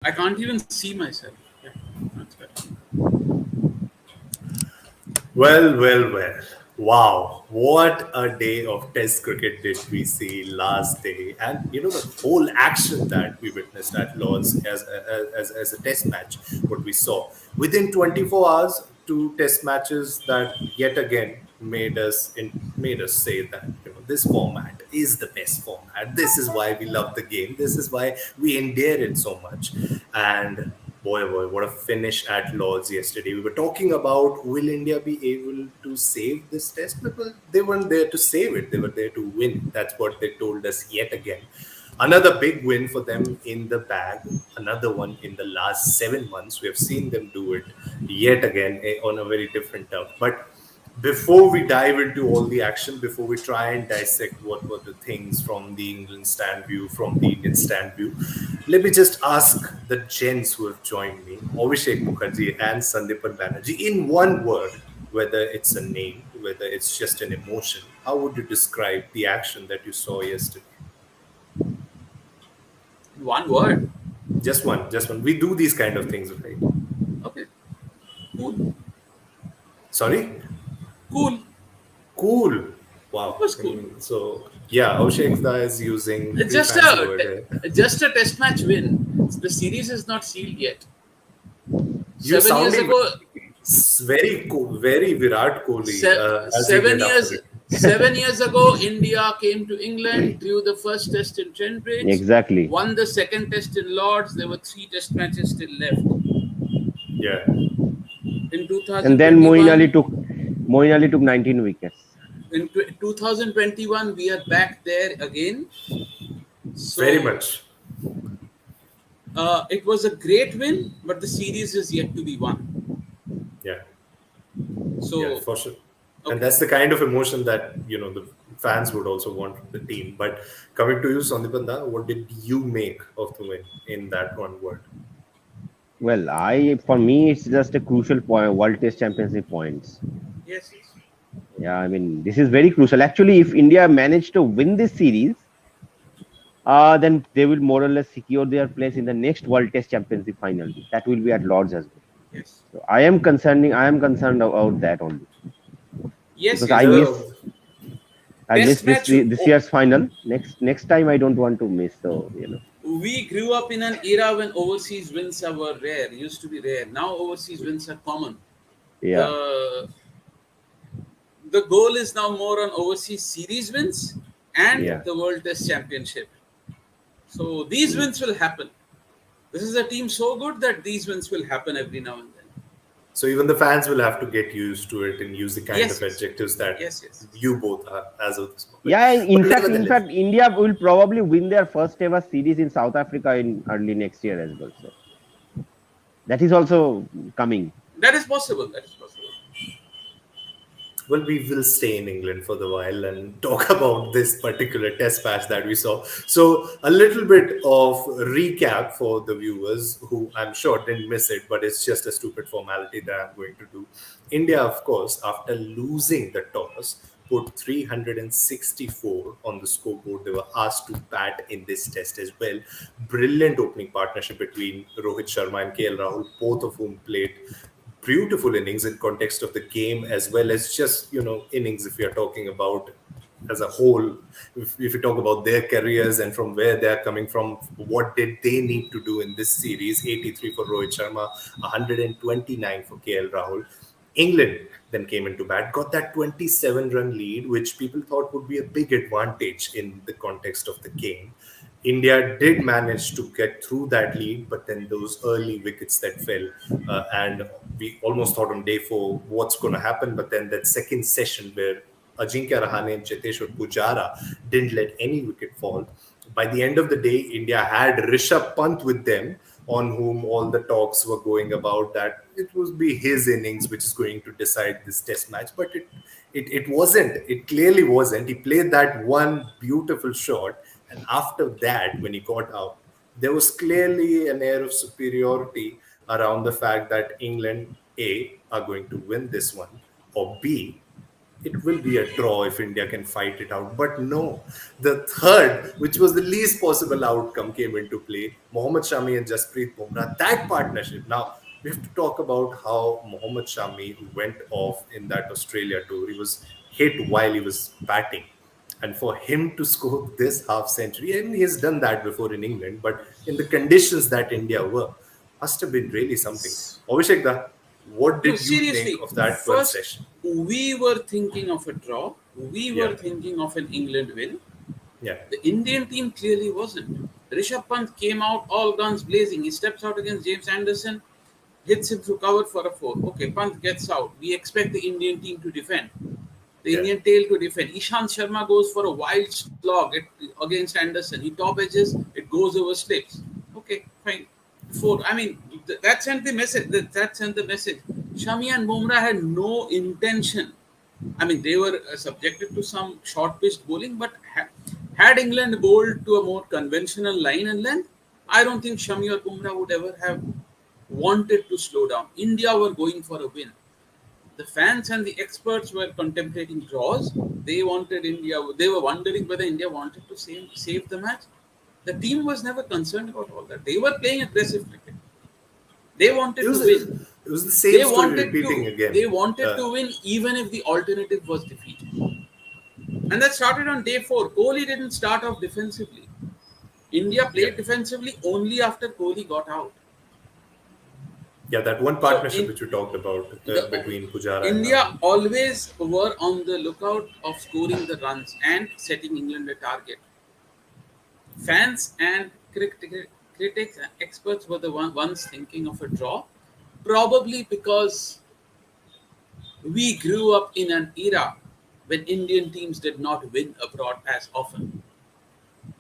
I can't even see myself. Yeah, that's better. Well. Wow, what a day of Test cricket did we see last day. And the whole action that we witnessed at Lord's as a Test match, what we saw. Within 24 hours, two Test matches that yet again made us say that this format is the best format. This is why we love the game. This is why we endear it so much. And boy, what a finish at Lords yesterday. We were talking about will India be able to save this test? But well, they weren't there to save it, they were there to win. That's what they told us yet again. Another big win for them in the bag, another one in the last 7 months. We have seen them do it yet again on a very different turf. But before we dive into all the action, before we try and dissect what were the things from the England stand view, from the Indian stand view, let me just ask the gents who have joined me, Abhishek Mukherjee and Sandipan Banerjee, in one word, whether it's a name, whether it's just an emotion, how would you describe the action that you saw yesterday? One word. Just one, just one. We do these kind of things, right? Okay. Cool. Sorry? Cool. Cool. It Wow. was cool. So, yeah, Abhishek is using It's the fancy word here. just a test match win. The series is not sealed yet. You're 7 years sounding ago, very cool, very Virat Kohli, se- as he seven did after years, it. 7 years ago, India came to England, drew the first test in Trent, Exactly. won the second test in Lords. There were three test matches still left. Yeah. In And then 2021, Moeen Ali took 19 wickets. in 2021, we are back there again. Very So much. it was a great win, but the series is yet to be won. Yeah. Yeah, So for sure. And okay. that's the kind of emotion that, the fans would also want from the team. But coming to you, Sandipanda, what did you make of the win in that one word? Well, I for me it's just a crucial point. World Test Championship points. Yes, yes. Yeah, I mean this is very crucial. Actually, if India managed to win this series, then they will more or less secure their place in the next World Test Championship final. That will be at Lords as well. Yes. So I am concerned about that only Yes, because yes. The I Test missed match. this year's final. Next time I don't want to miss. So We grew up in an era when overseas wins were rare, used to be rare. Now overseas wins are common. yeah, The the goal is now more on overseas series wins and yeah. the World Test Championship. So these Mm. wins will happen. This is a team so good that these wins will happen every now and then. so even the fans will have to get used to it and use the kind Yes, of yes, adjectives that yes, yes, yes. you both are as of this moment. Yeah, But in nevertheless, fact, India will probably win their first ever series in South Africa in early next year as well. So that is also coming. That is possible. That is possible. well, we will stay in England for the while and talk about this particular test match that we saw. So, a little bit of recap for the viewers who I'm sure didn't miss it, but it's just a stupid formality that I'm going to do. India, of course, after losing the toss, put 364 on the scoreboard. They were asked to bat in this test as well. Brilliant opening partnership between Rohit Sharma and KL Rahul, both of whom played beautiful innings in context of the game as well as just innings if you're talking about as a whole. If you talk about their careers and from where they're coming from, what did they need to do in this series? 83 for Rohit Sharma, 129 for KL Rahul. England then came into bat, got that 27 run lead, which people thought would be a big advantage in the context of the game. India did manage to get through that lead, but then those early wickets that fell, and we almost thought on day four what's going to happen. But then that second session where Ajinkya Rahane and Cheteshwar Pujara didn't let any wicket fall. By the end of the day, India had Rishabh Pant with them, on whom all the talks were going about that it would be his innings which is going to decide this test match. But it wasn't. It clearly wasn't. He played that one beautiful shot, and after that, when he got out, there was clearly an air of superiority around the fact that England A are going to win this one, or B it will be a draw if India can fight it out. But no, the third, which was the least possible outcome, came into play. Mohammad Shami and Jasprit Bumrah, that partnership. Now, we have to talk about how Mohammad Shami went off in that Australia tour. He was hit while he was batting. And for him to score this half century, and he has done that before in England, but in the conditions that India were, must have been really something. Abhishek, what No, did you think seriously. of that 12th First, session? we were thinking of a draw. We Yeah, were thinking of an England win. yeah, The Indian team clearly wasn't. Rishabh Pant came out all guns blazing. He steps out against James Anderson, hits him through cover for a four. Okay, Pant gets out. We expect the Indian team to defend. The yeah. Indian tail to defend. Ishant Sharma goes for a wild slog against Anderson. He top edges, it goes over slips. Okay, fine. Four. I mean, that sent the message. That sent the message. Shami and Bumrah had no intention. I mean, they were subjected to some short pitched bowling, but had England bowled to a more conventional line and length, I don't think Shami or Bumrah would ever have wanted to slow down. India were going for a win. The fans and the experts were contemplating draws. They wanted India. They were wondering whether India wanted to save the match. The team was never concerned about all that. They were playing aggressive cricket. They It wanted to was win. it was the They same story wanted repeating to. again. They wanted to win even if the alternative was defeat. And that started on day four. Kohli didn't start off defensively. India Yeah, played defensively only after Kohli got out. yeah, that one So partnership in which you talked about the between Pujara and India Rahul. always were on the lookout of scoring the runs and setting England a target. Fans and critics and experts were the ones thinking of a draw, probably because we grew up in an era when Indian teams did not win abroad as often.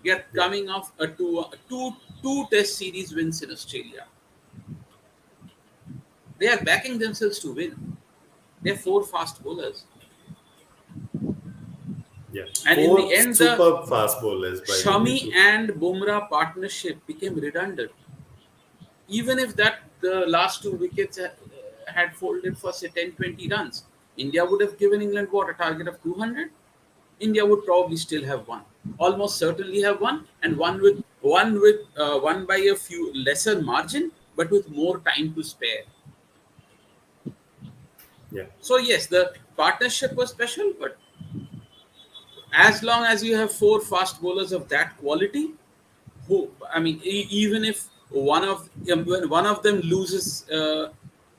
We are Yeah, coming off two test series wins in Australia. They are backing themselves to win. They're four fast bowlers. yeah. And in the Four end, the superb fast bowlers by the way Shami too. and Bumrah partnership became redundant. Even if that the last two wickets had folded for say 10, 20 runs, India would have given England what, a target of 200. India would probably still have won, almost certainly have won, and one by a few lesser margin, but with more time to spare. Yeah, So yes, the partnership was special, but as long as you have four fast bowlers of that quality, who I mean, even if when one of them loses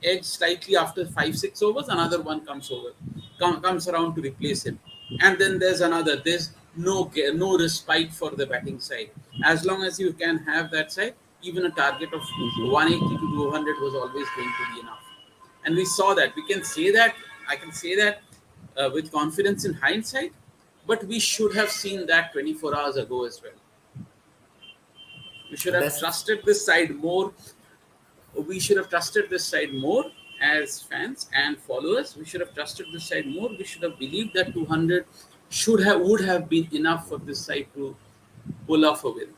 edge slightly after 5 6 overs, another one comes around to replace him, and then there's another. There's no respite for the batting side. As long as you can have that side, even a target of Mhm. 180 to 200 was always going to be enough, and we saw that. We can say that. I can say that with confidence in hindsight, but we should have seen that 24 hours ago as well. We should and have that's trusted this side more. We should have trusted this side more as fans and followers. We should have trusted this side more. We should have believed that 200 would have been enough for this side to pull off a win.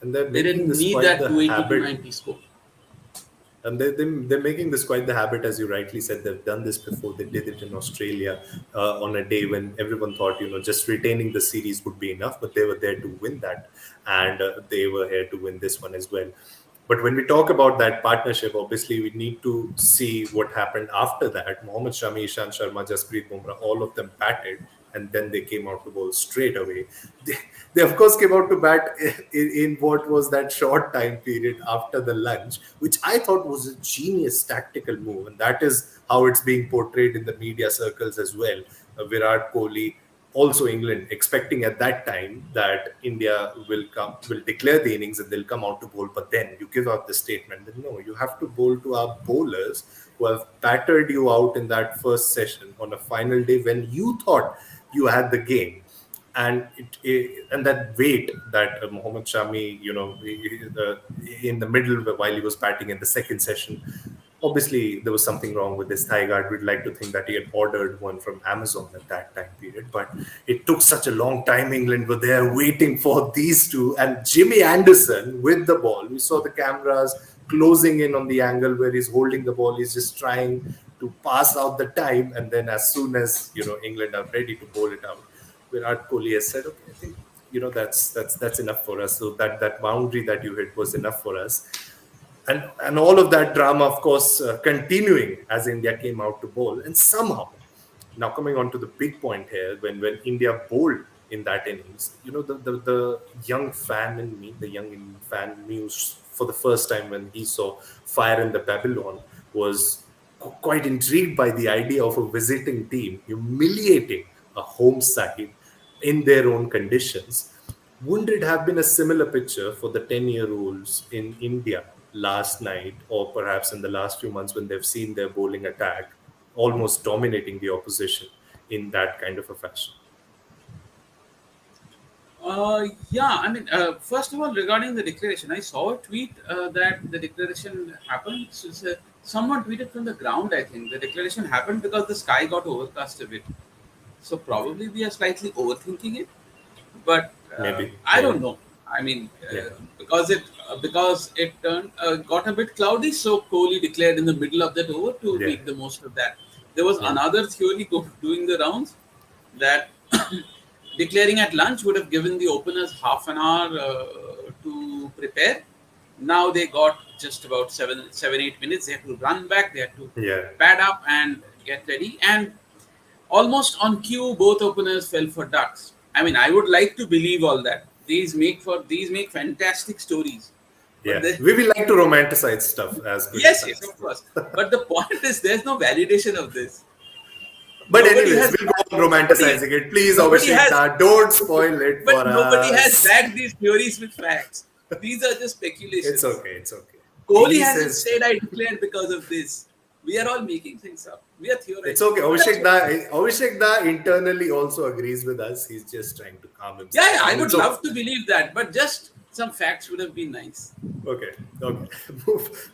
and they're They making didn't this need quite that the 280 to habit. 90 score. And they're making this quite the habit, as you rightly said. They've done this before. They did it in Australia on a day when everyone thought, just retaining the series would be enough, but they were there to win that. And they were here to win this one as well. But when we talk about that partnership, obviously we need to see what happened after that. Mohammad Shami, Ishant Sharma, Jasprit Bumrah, all of them batted, and then they came out to bowl straight away. They of course came out to bat in what was that short time period after the lunch, which I thought was a genius tactical move, and that is how it's being portrayed in the media circles as well. Virat Kohli, also England, expecting at that time that India will declare the innings and they'll come out to bowl. But then you give out the statement that no, you have to bowl to our bowlers who have battered you out in that first session on a final day when you thought you had the game. And and that weight that Mohammad Shami, in the middle while he was batting in the second session, obviously there was something wrong with this thigh guard. We'd like to think that he had ordered one from Amazon at that time period, but it took such a long time. England were there waiting for these two, and Jimmy Anderson with the ball. We saw the cameras closing in on the angle where he's holding the ball. He's just trying to pass out the time, and then as soon as England are ready to bowl it out, Virat Kohli has said, "Okay, I think that's enough for us." So that boundary that you hit was enough for us, and all of that drama, of course, continuing as India came out to bowl, and somehow, now coming on to the big point here, when India bowled in that innings, the young fan in me, the young Indian fan in me, was for the first time when he saw Fire in the Babylon, was quite intrigued by the idea of a visiting team humiliating a home side in their own conditions. Wouldn't it have been a similar picture for the 10-year-olds in India last night, or perhaps in the last few months, when they've seen their bowling attack almost dominating the opposition in that kind of a fashion? Yeah, I mean, first of all, regarding the declaration, I saw a tweet that the declaration happened. Someone tweeted from the ground, I think. The declaration happened because the sky got overcast a bit. So probably we are slightly overthinking it, but Maybe, I maybe. don't know. I mean, Yeah, because it turned got a bit cloudy, so Kohli declared in the middle of that over to yeah, make the most of that. There was yeah, another theory doing the rounds that declaring at lunch would have given the openers half an hour to prepare. Now they got just about 8 minutes. They had to run back. They had to yeah, pad up and get ready. And almost on cue, both openers fell for ducks. I mean, I would like to believe all that. These make fantastic stories, but yeah. We will like to romanticize stuff as good as yes, yes, of possible. course. But the point is, there's no validation of this. But Nobody anyways, has we'll go on nobody romanticizing it. Please, nobody Abhishek, has don't spoil it but for nobody has us. backed these theories with facts. These are just It's speculations. okay. It's okay. Kohli He hasn't says said I declared because of this. We are all making things up. We are it's theorizing. okay. But that's Abhishek Da internally also agrees with us. He's just trying to calm yeah, himself yeah, I down. would It's okay. love to believe that, but just some facts would have been nice. Okay. Okay.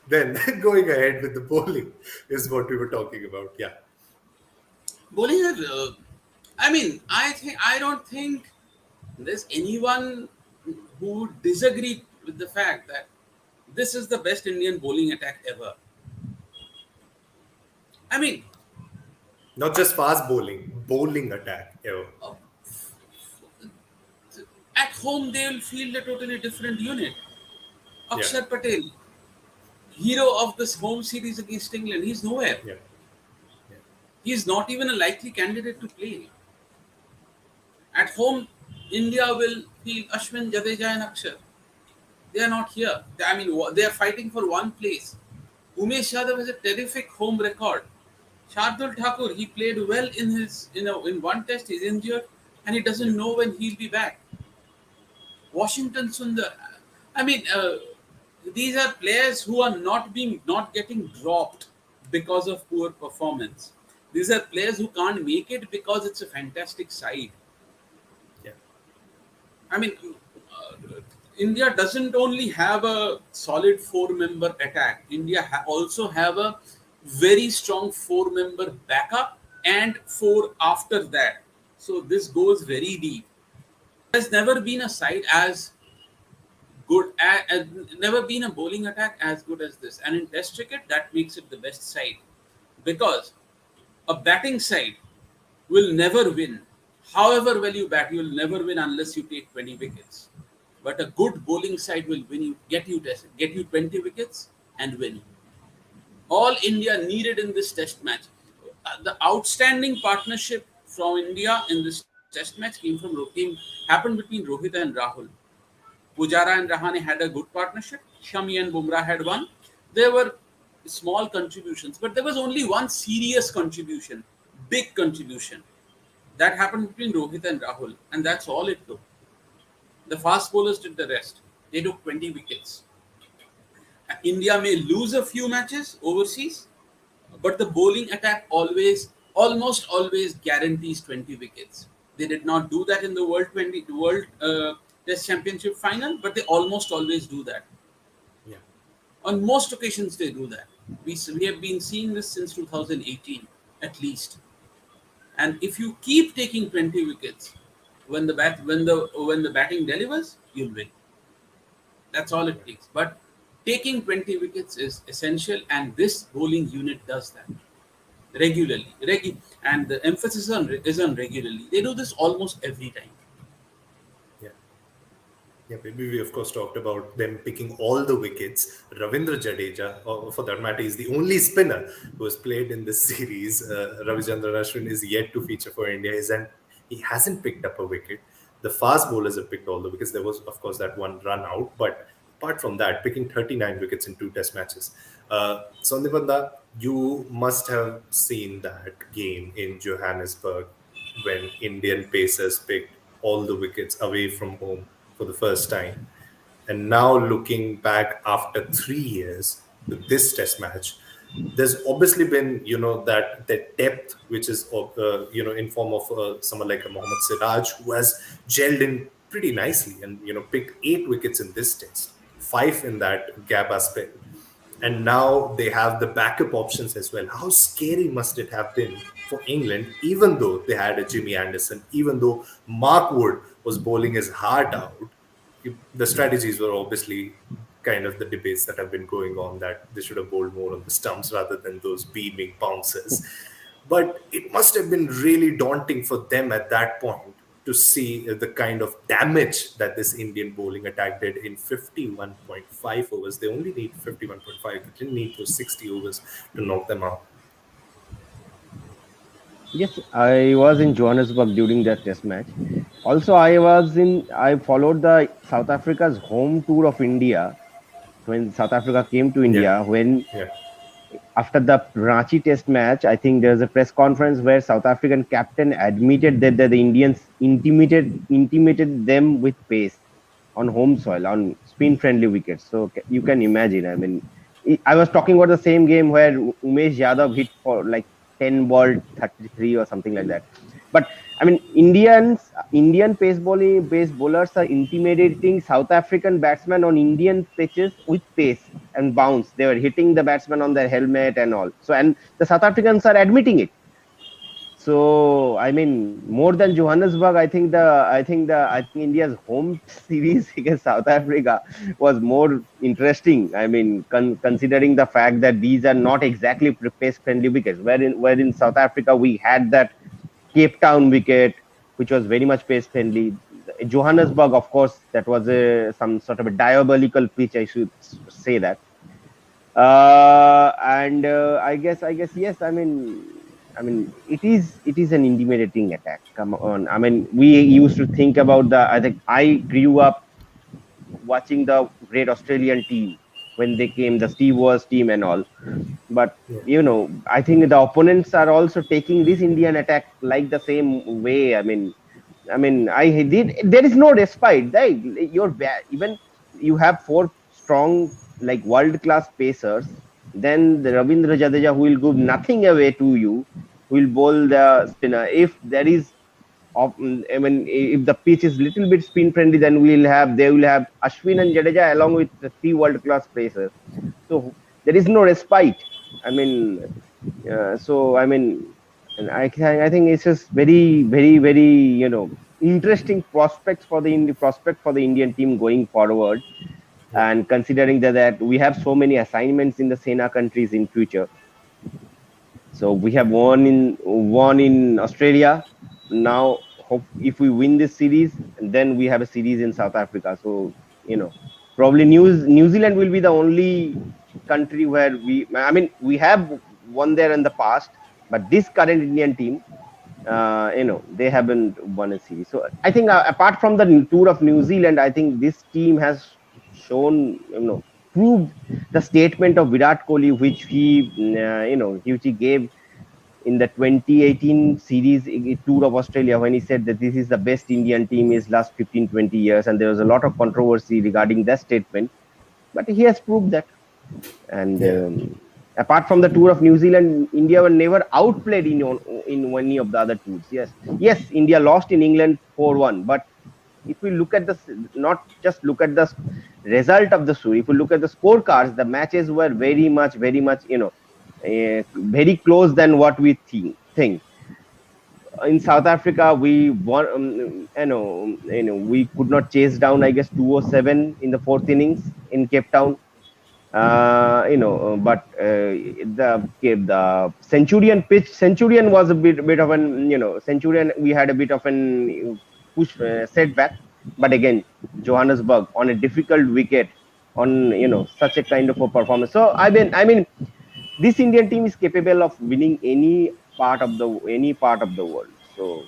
Then going ahead with the bowling is what we were talking about. Yeah. Bowling is, I don't think there's anyone who would disagree with the fact that this is the best Indian bowling attack ever. I mean, Not just fast bowling attack. Yeah. uh, at home they will field a totally different unit. Yeah. Akshar Patel, hero of this home series against England, he's nowhere. Yeah. Yeah. He's not even a likely candidate to play. At home, India will field Ashwin, Jadeja, and Akshar. They are not here. They are fighting for one place. Umesh Yadav has a terrific home record. Shardul Thakur, he played well in one test. He's injured, and he Yeah. doesn't know when he'll be back. Washington Sundar. I mean, these are players who are not getting dropped because of poor performance. These are players who can't make it because it's a fantastic side. Yeah. I mean, India doesn't only have a solid four-member attack. India also have a very strong four-member backup and four after that. So this goes very deep. There's never been a side as good, never been a bowling attack as good as this. And in Test cricket, that makes it the best side because a batting side will never win. However well you bat, you will never win unless you take 20 wickets. But a good bowling side will win you, get you 20 wickets and win. All India needed in this Test match. The outstanding partnership from India in this Test match happened between Rohit and Rahul. Pujara and Rahane had a good partnership. Shami and Bumrah had one. There were small contributions, but there was only one serious contribution, big contribution. That happened between Rohit and Rahul, and that's all it took. The fast bowlers did the rest. They took 20 wickets. India may lose a few matches overseas, but the bowling attack almost always guarantees 20 wickets. They did not do that in the World Test Championship final, but they almost always do that. Yeah. On most occasions, they do that. We have been seeing this since 2018, at least. And if you keep taking 20 wickets, when the batting delivers, you'll win. That's all it takes. But taking 20 wickets is essential, and this bowling unit does that. regularly. And the emphasis is on regularly. They do this almost every time. Yeah. Yeah, maybe we of course talked about them picking all the wickets. Ravindra Jadeja, or for that matter, is the only spinner who has played in this series. Ravichandran Ashwin is yet to feature for India. He hasn't picked up a wicket. The fast bowlers have picked all the wickets. There was, of course, that one run out, but apart from that, picking 39 wickets in two Test matches. Sandipan, you must have seen that game in Johannesburg when Indian pacers picked all the wickets away from home for the first time. And now looking back after 3 years to this test match, there's obviously been, that depth, which is, in form of someone like a Mohammad Siraj, who has gelled in pretty nicely and, picked 8 wickets in this test, 5 in that Gabba spell. And now they have the backup options as well. How scary must it have been for England, even though they had a Jimmy Anderson, even though Mark Wood was bowling his heart out? The strategies were obviously kind of the debates that have been going on, that they should have bowled more on the stumps rather than those beaming bounces. But it must have been really daunting for them at that point to see the kind of damage that this Indian bowling attack did in 51.5 overs. They only need 51.5. They didn't need those 60 overs to knock them out. Yes, I was in Johannesburg during that test match. Also, I followed the South Africa's home tour of India when South Africa came to Yeah, India. When yeah, after the Ranchi test match, I think there was a press conference where South African captain admitted that the Indians intimated them with pace on home soil, on spin friendly wickets. So you can imagine. I mean, I was talking about the same game where Umesh Yadav hit for like 10 ball 33 or something like that. But I mean, Indian pace bowlers are intimidating South African batsmen on Indian pitches with pace and bounce. They were hitting the batsman on their helmet and all. So, and the South Africans are admitting it. So I mean, more than Johannesburg, I think India's home series against South Africa was more interesting. I mean, considering the fact that these are not exactly pace friendly wickets. Where in South Africa we had that Cape Town wicket, which was very much pace friendly. Johannesburg, of course, that was some sort of a diabolical pitch. I should say that. And I guess yes. It is an intimidating attack. Come on. I mean, we used to think about the. I think I grew up watching the great Australian team when they came, the Steve Wars team and all. But yeah, I think the opponents are also taking this Indian attack like the same way. I did. There is no respite. Right? You're bad. Even you have four strong, like world class pacers. Then the Ravindra Jadeja, who will give nothing away to you, will bowl the spinner. If there is, I mean, if the pitch is little bit spin friendly, then they will have Ashwin and Jadeja along with the three world class pacers. So there is no respite. I mean, and I think it's just very, very, very, interesting prospect for the Indian team going forward. yeah, And considering that we have so many assignments in the Sena countries in future, so we have yeah, one in Australia. Now, hope if we win this series, then we have a series in South Africa. So probably New Zealand will be the only country where we have won there in the past, but this current Indian team, they haven't won a series. So I think apart from the tour of New Zealand, I think this team has shown, proved the statement of Virat Kohli, which he gave in the 2018 series tour of Australia, when he said that this is the best Indian team is last 15, 20 years. And there was a lot of controversy regarding that statement, but he has proved that. And yeah, apart from the tour of New Zealand, India were never outplayed in any of the other tours. Yes, India lost in England 4-1, but if we look at not just look at the result of the tour, if we look at the scorecards, the matches were very much, very close than what we think. In South Africa, we won. We could not chase down, I guess, 207 in the fourth innings in Cape Town. But the Centurion was a bit of an, Centurion, we had a bit of an push setback. But again, Johannesburg on a difficult wicket, on such a kind of a performance. So I mean, this Indian team is capable of winning any part of the world. So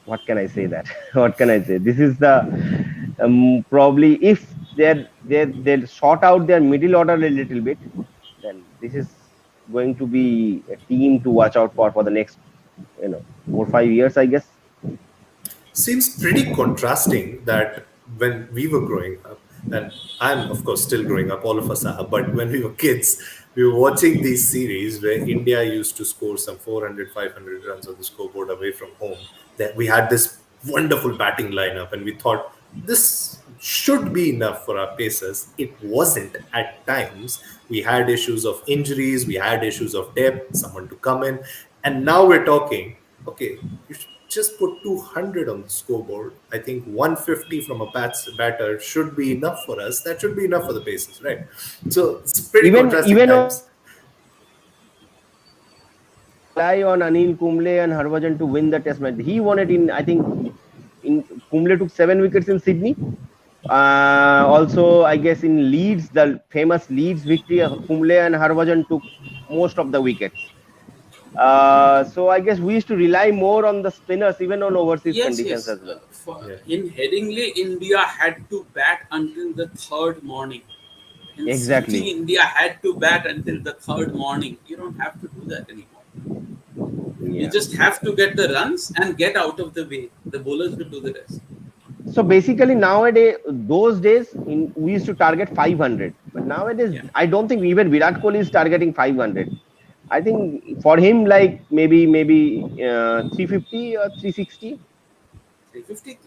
what can I say that? What can I say? This is the probably, if they'll sort out their middle order a little bit, then this is going to be a team to watch out for the next 4 5 years, I guess. Seems pretty contrasting that when we were growing up, and I'm of course still growing up, all of us are, but when we were kids, we were watching these series where India used to score some 400, 500 runs on the scoreboard away from home. That we had this wonderful batting lineup, and we thought this should be enough for our paces. It wasn't at times. We had issues of injuries, we had issues of depth, someone to come in, and now we're talking, okay, you should just put 200 on the scoreboard. I think 150 from a batter should be enough for us. That should be enough for the paces, right? So it's pretty contrasting Even on times. rely on Anil Kumble and Harbhajan to win the test match. He won it in, I think, in Kumble took 7 wickets in Sydney. Also, I guess in Leeds, the famous Leeds victory, Kumble and Harbhajan took most of the wickets. So I guess we used to rely more on the spinners, even on overseas Yes, conditions yes. as well. Yeah. In Headingley, India had to bat until the third morning. In Exactly. City, India had to bat until the third morning. You don't have to do that anymore. You Yeah. just have to get the runs and get out of the way. The bowlers will do the rest. So basically, nowadays, those days, we used to target 500, but nowadays, Yeah. I don't think even Virat Kohli is targeting 500. I think for him, like maybe 350 or 360. 350.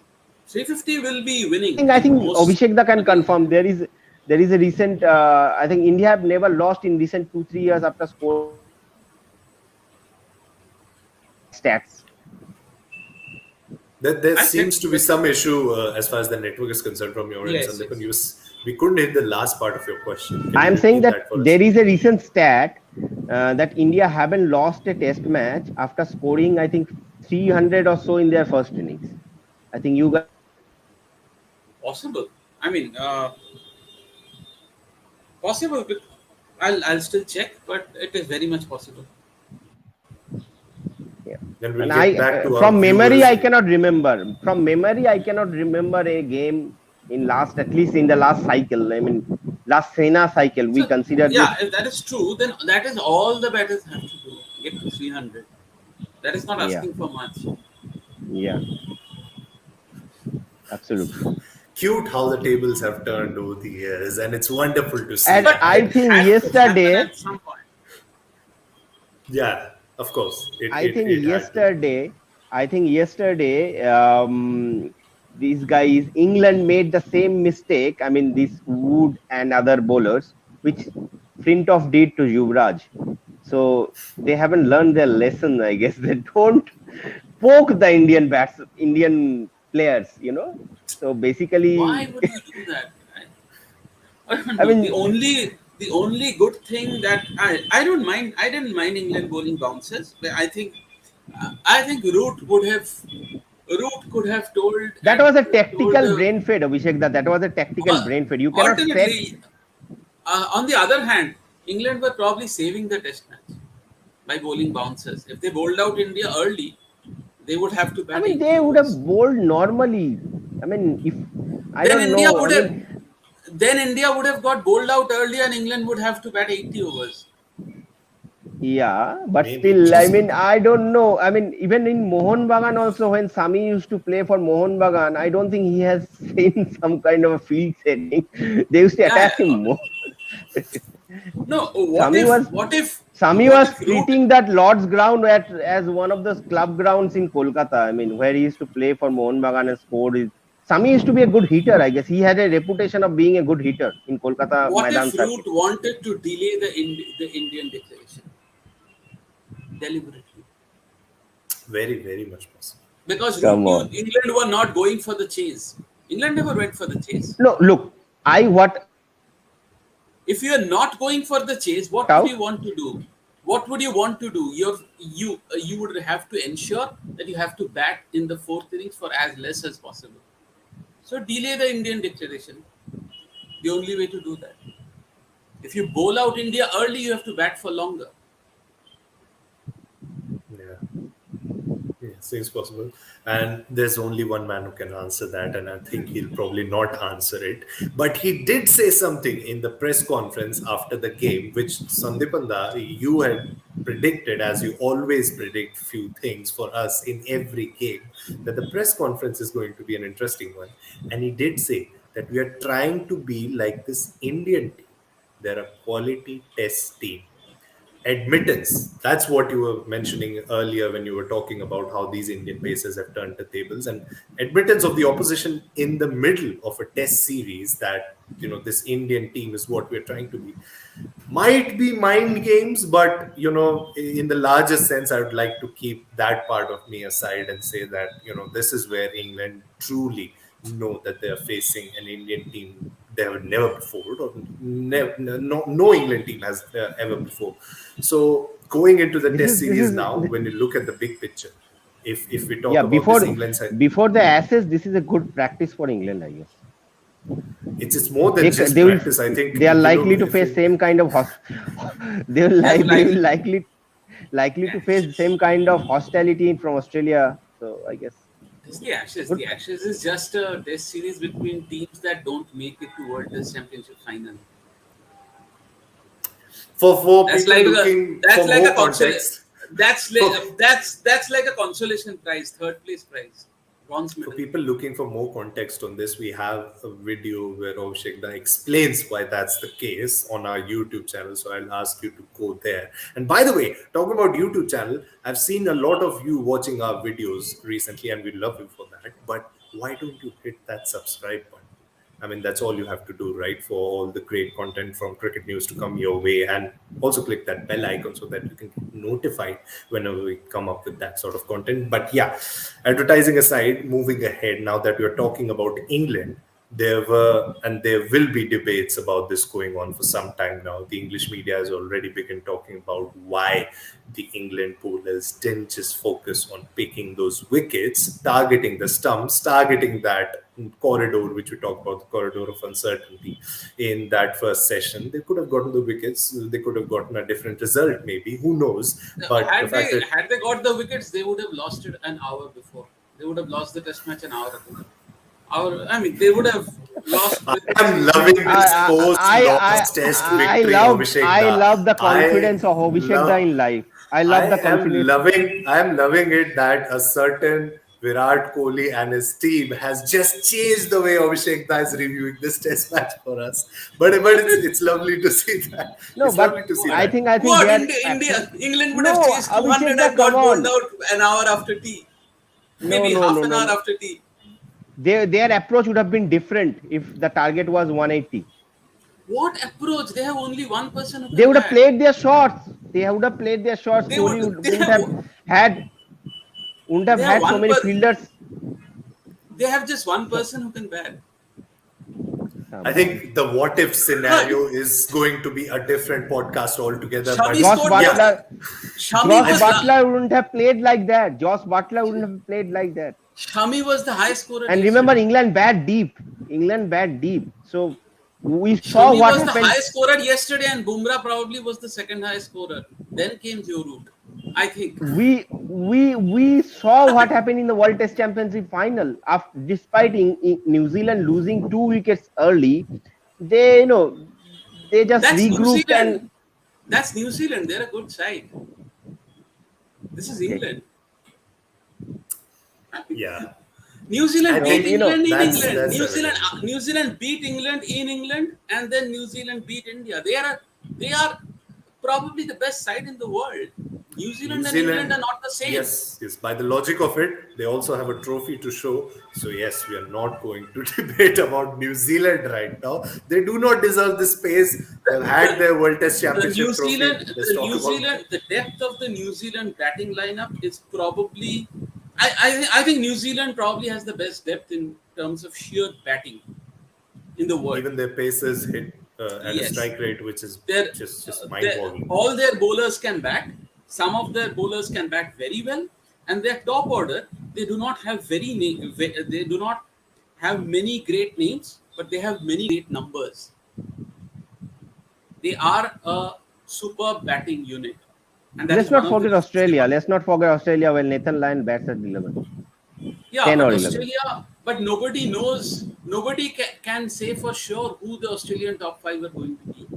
350 will be I winning think I in think most Abhishek da can of the. confirm. There is a recent. I think India have never lost in recent 2 3 years after scoring 500. That stats. There I seems checked. to be some issue as far as the network is concerned from your end, Yes, Sandipan. yes. We couldn't hit the last part of your question. Can I you am saying repeat that that for us? there is a recent stat that India haven't lost a test match after scoring, I think, 300 or so in their first innings. I think you guys can confirm that. Possible. I mean, possible. But I'll still check, but it is very much possible. Yeah. Then we'll And get back to our from memory, viewers. I cannot remember. From memory, I cannot remember a game in last, at least in the last cycle. I mean, last Sena cycle, we So consider this. yeah, if that is true, then that is all the batters have to do. Get to 300. That is not Yeah, asking for much. yeah, absolutely. Cute how the tables have turned over the years, and it's wonderful to see And But that, I it right? think had to happen yesterday, at some point. Yeah, of course, I think it had to. yesterday, I think yesterday, these guys, England made the same mistake. I mean, this Wood and other bowlers, which Flintoff did to Yuvraj. So they haven't learned their lesson, I guess. They don't poke the Indian players. So Why basically, would you do that? I don't I know. mean, The only good thing that I don't mind. I didn't mind England bowling bounces, but I think Root could have told that and was a told tactical the brain fade, Abhishek. That was a tactical uh, brain fade. You cannot set. alternately. On the other hand, England were probably saving the test match by bowling bouncers. If they bowled out India early, they would have to I bat mean, 80 they would have overs. bowled normally. I mean, if I Then don't India know. I would have mean, then India would have got bowled out early and England would have to bat 80 overs. yeah, but Maybe still, I mean, possible. I don't know. I mean, even in Mohun Bagan also, when Sami used to play for Mohun Bagan, I don't think he has seen some kind of a field setting. They used to Yeah. attack him more. No. Sami was Sami What was if Root? treating that Lord's ground as one of those club grounds in Kolkata. I mean, where he used to play for Mohun Bagan and scored. Sami used to be a good hitter, I guess. He had a reputation of being a good hitter in Kolkata What Maidan if Root circuit. wanted to delay the Indian declaration deliberately? Very, very much possible. Because Root Come knew on. England were not going for the chase. England never went for the chase. No, look, I what If you are not going for the chase, Not what would out. you want to do? What would you want to do? You would have to ensure that you have to bat in the fourth innings for as less as possible. So delay the Indian declaration. The only way to do that. If you bowl out India early, you have to bat for longer. Yeah. Yeah, seems possible. And there's only one man who can answer that, and I think he'll probably not answer it. But he did say something in the press conference after the game, which Sandipan da, you had predicted, as you always predict few things for us in every game, that the press conference is going to be an interesting one. And he did say that we are trying to be like this Indian team. They're a quality test team. Admittance. That's what you were mentioning earlier when you were talking about how these Indian pacers have turned the tables, and admittance of the opposition in the middle of a test series that, this Indian team is what we're trying to be. Might be mind games, but in the larger sense, I would like to keep that part of me aside and say that this is where England truly know that they are facing an Indian team they have never before, or no England team has ever before. So going into the This test is this series is now, when you look at the big picture, if we yeah. talk about this Before England side, before the Ashes, this is a good practice for England, I guess. it's more than just They will practice. I think they are likely to if face we, same kind of They have they will like likely to face the same kind of hostility from Australia. So I guess it's the Ashes. good. The Ashes is just a test series between teams that don't make it to World Test Championship final. for That's people like looking that's for like a more context, for that's like a consolation prize, third place prize, bronze For medal. people looking for more context on this, we have a video where Abhishek explains why that's the case on our YouTube channel. So I'll ask you to go there. And by the way, talking about YouTube channel, I've seen a lot of you watching our videos recently, and we love you for that. But why don't you hit that subscribe button? I mean, that's all you have to do, right? For all the great content from cricket news to come your way. And also click that bell icon so that you can get notified whenever we come up with that sort of content. But yeah, advertising aside, moving ahead, now that we're talking about England, there were and there will be debates about this going on for some time now. The English media has already begun talking about why the England bowlers didn't just focus on picking those wickets, targeting the stumps, targeting that corridor, which we talk about, the corridor of uncertainty in that first session. They could have gotten the wickets, they could have gotten a different result, maybe, who knows? But the fact that Had they got the wickets, they would have lost it an hour before. They would have lost the test match an hour ago. I mean, they would have lost I with am loving this I post-lost test victory, Abhishek I Da. love the I confidence of Abhishek Da love, in life. I love the confidence. I am loving it that a certain Virat Kohli and his team has just changed the way Abhishek Da is reviewing this test match for us. But it's lovely to see that. No, It's lovely but to see that. I think what they are England would have no chased 200 Abhishek Da. and Come got bowled on, out an hour after tea, no maybe no half no an no hour no. after tea. Their approach would have been different if the target was 180. What approach? They have only one person who They can would have bat. played their shots. They would have played their shots. They Kohli would. had wouldn't have They have had so one. many fielders. They have just one person who can bat. I Come on. think the what if scenario is going to be a different podcast altogether. But Shami Josh scored yeah, the. Butler, Shami Josh was Butler wouldn't have played like that. Josh Butler wouldn't have played like that. Shami was the high scorer And remember, yesterday. England bat deep. England bat deep. So we saw Shami what was the happened. high scorer yesterday, and Bumrah probably was the second high scorer. Then came Joe Root, I think. We saw what happened in the World Test Championship final. After, despite New Zealand losing 2 wickets early, they they just That's New regrouped and Zealand. That's New Zealand. They're a good side. This is okay. England. yeah. New I Zealand So beat think England in England. that's evident. New Zealand beat England in England, and then New Zealand beat India. They are probably the best side in the world. New New Zealand and England are Zealand, not the same. yes. By the logic of it, they also have a trophy to show. So yes, we are not going to debate about New Zealand right now. They do not deserve the space. They've had their World Test Championship trophy. Let's talk about. The depth of the New Zealand batting lineup is probably. I think New Zealand probably has the best depth in terms of sheer batting in the world. Even their paces hit at a Yes, strike rate which is their, just mind-boggling. all their bowlers can bat. Some of their bowlers can bat very well, and their top order, they do not have they do not have many great names, but they have many great numbers. They are a superb batting unit, and that Let's is one not of the forget reasons they Australia. won. Let's not forget Australia when Nathan Lyon bats at 11, Yeah, 10 but or 11. Australia, but nobody knows, nobody can say for sure who the Australian top five are going to be.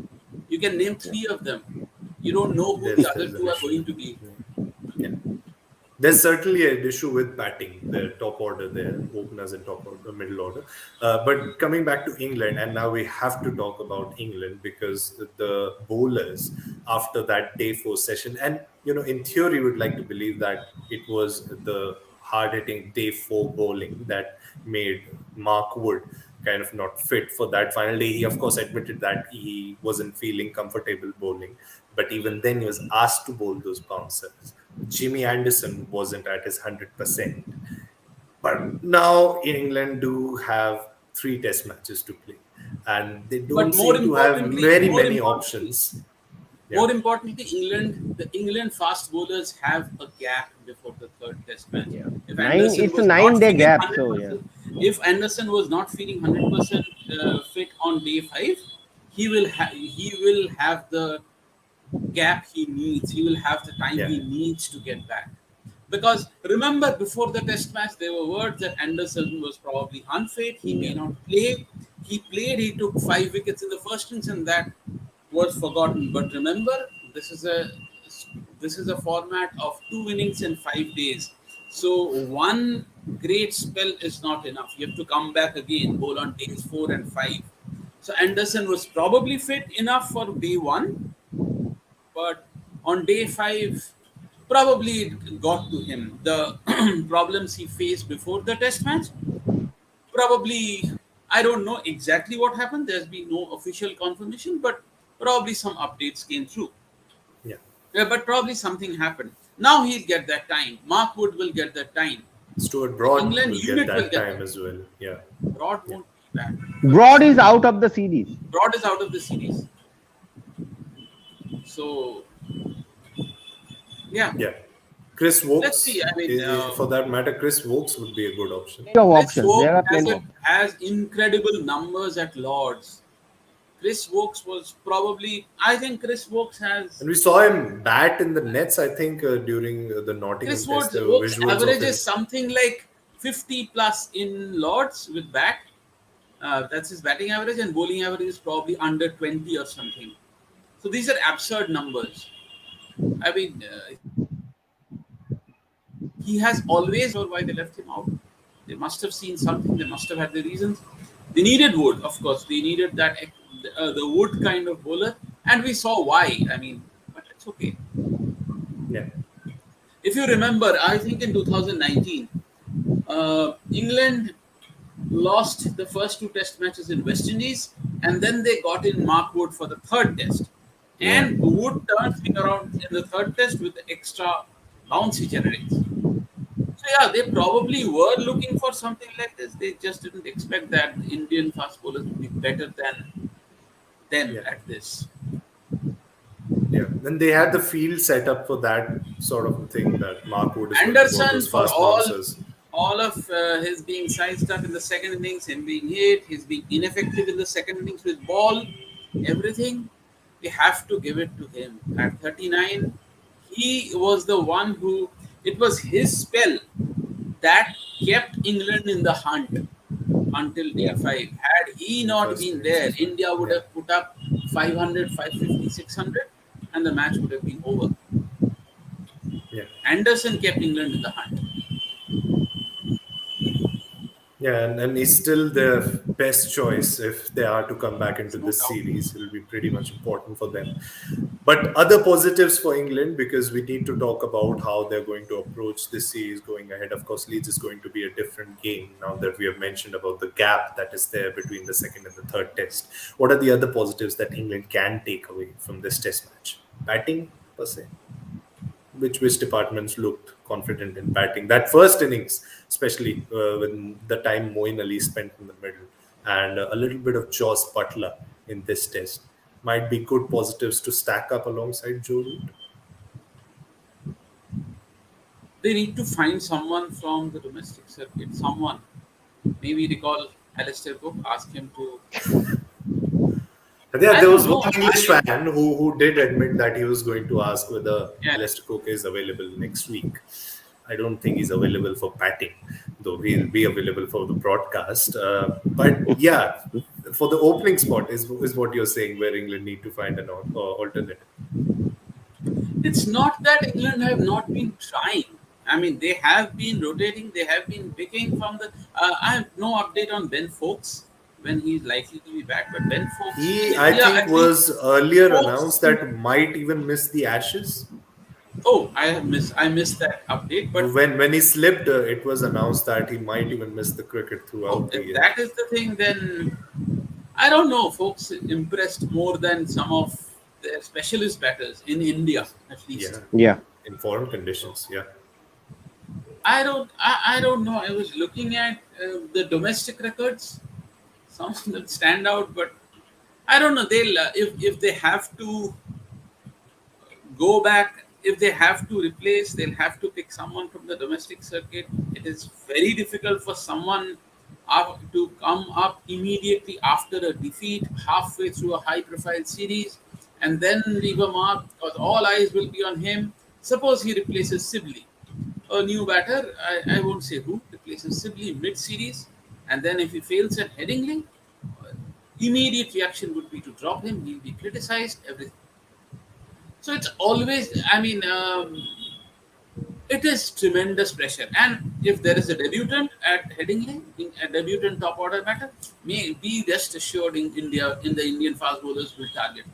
You can name Yeah. three of them. You don't know who the other There's an two are issue. going to be. Yeah. Yeah. There's certainly an issue with batting, the top order there, openers and top order, middle order. But coming back to England, and now we have to talk about England because the bowlers after that day four session, and in theory, would like to believe that it was the hard hitting day four bowling that made Mark Wood kind of not fit for that final day. He, of course, admitted that he wasn't feeling comfortable bowling, but even then, he was asked to bowl those bouncers. Jimmy Anderson wasn't at his 100%. But now England do have three test matches to play, and they don't But more seem to have importantly, very more many importantly, options. Yeah, more importantly, the England fast bowlers have a gap before the third test match. Yeah. If Nine. Anderson It's a was not 9 day feeling gap. So yeah. 100%, if Anderson was not feeling 100% fit on day five, he will have the gap he needs. He will have the time yeah, he needs to get back. Because remember, before the test match, there were words that Anderson was probably unfit. He may Yeah. not play. He played. He took 5 wickets in the first innings, and that was forgotten. But remember, this is a format of 2 innings in 5 days. So one great spell is not enough. You have to come back again, bowl on days 4 and 5. So Anderson was probably fit enough for day one, but on day five, probably it got to him. The problems he faced before the test match, probably, I don't know exactly what happened. There's been no official confirmation, but probably some updates came through. yeah. Yeah, but probably something happened. Now he'll get that time. Mark Wood will get that time. Stuart The Broad England will get unit will that get time that as time. well. Yeah, Broad yeah, won't be back for Broad this. is out of the series. Broad is out of the series. So, yeah, yeah. Chris let's see. Wokes, I mean, for that matter, Chris Wokes would be a good option. Plenty of Chris options. There Woke are plenty of. has incredible numbers at Lords. Chris Wokes was probably, I think Chris Wokes has, And we saw him bat in the nets, I think, during the Nottingham Chris test. There were Wokes visuals of average him. is something like 50 plus in Lords with bat. That's his batting average, and bowling average is probably under 20 or something. So these are absurd numbers. I mean, he has always sure why they left him out. They must have seen something. They must have had the reasons. They needed Wood, of course. They needed that the Wood kind of bowler, and we saw why. I mean, but it's okay. Yeah, If you remember, I think in 2019, England lost the first two test matches in West Indies, and then they got in Mark Wood for the third test. Yeah. And Wood turned things around in the third test with the extra bounce he generates. So yeah, they probably were looking for something like this. They just didn't expect that Indian fast bowlers would be better than them yeah. at this. Yeah, and they had the field set up for that sort of a thing that Mark Wood is going to bowl Anderson, those for fast bouncers. all of his being sized up in the second innings, him being hit, his being ineffective in the second innings with ball, everything, we have to give it to him. At 39, he was the one who, it was his spell that kept England in the hunt until day Yeah. 5. Had he In the not first been innings there, as well. India would Yeah, have put up 500, 550, 600, and the match would have been over. yeah, Anderson kept England in the hunt. yeah, and he's still their best choice if they are to come back There's into no this doubt. series. It will be pretty much important for them. But other positives for England, because we need to talk about how they're going to approach this series going ahead. Of course, Leeds is going to be a different game now that we have mentioned about the gap that is there between the second and the third test. What are the other positives that England can take away from this test match? Batting, per se. Which departments looked confident in batting. That first innings, especially when the time Moeen Ali spent in the middle, and a little bit of Jos Butler in this test might be good positives to stack up alongside Joe Root? They need to find someone from the domestic circuit. Someone. Maybe recall Alistair Cook. Ask him to. And yeah, I there don't was one know. I English mean, fan who did admit that he was going to ask whether yeah. Alistair Cook is available next week. I don't think he's available for batting, though he'll be available for the broadcast. But yeah, for the opening spot is what you're saying, where England need to find an alternative. It's not that England have not been trying. I mean, they have been rotating. They have been picking from the. I have no update on Ben Foakes when he's likely to be back. But Ben Foakes, He, I India think, at least. was earlier Foakes. announced that might even miss the Ashes. Oh, I have missed. I missed that update. But When he slipped, it was announced that he might even miss the cricket oh, throughout the if year. that is the thing, then I don't know. Folks impressed more than some of their specialist batters in India, at least. Yeah, Yeah. in foreign conditions. Yeah. I don't know. I was looking at the domestic records. Some of them stand out, but I don't know. They'll if they have to go back, if they have to replace, they'll have to pick someone from the domestic circuit. It is very difficult for someone to come up immediately after a defeat, halfway through a high-profile series, and then leave a mark because all eyes will be on him. Suppose he replaces Sibley, a new batter. I won't say who replaces Sibley mid-series, and then if he fails at Headingley, immediate reaction would be to drop him. He'll be criticized. Everything. So it's always, I mean, it is tremendous pressure. And if there is a debutant at Headingley, a debutant top order batter, may be rest assured in India, in the Indian fast bowlers will target.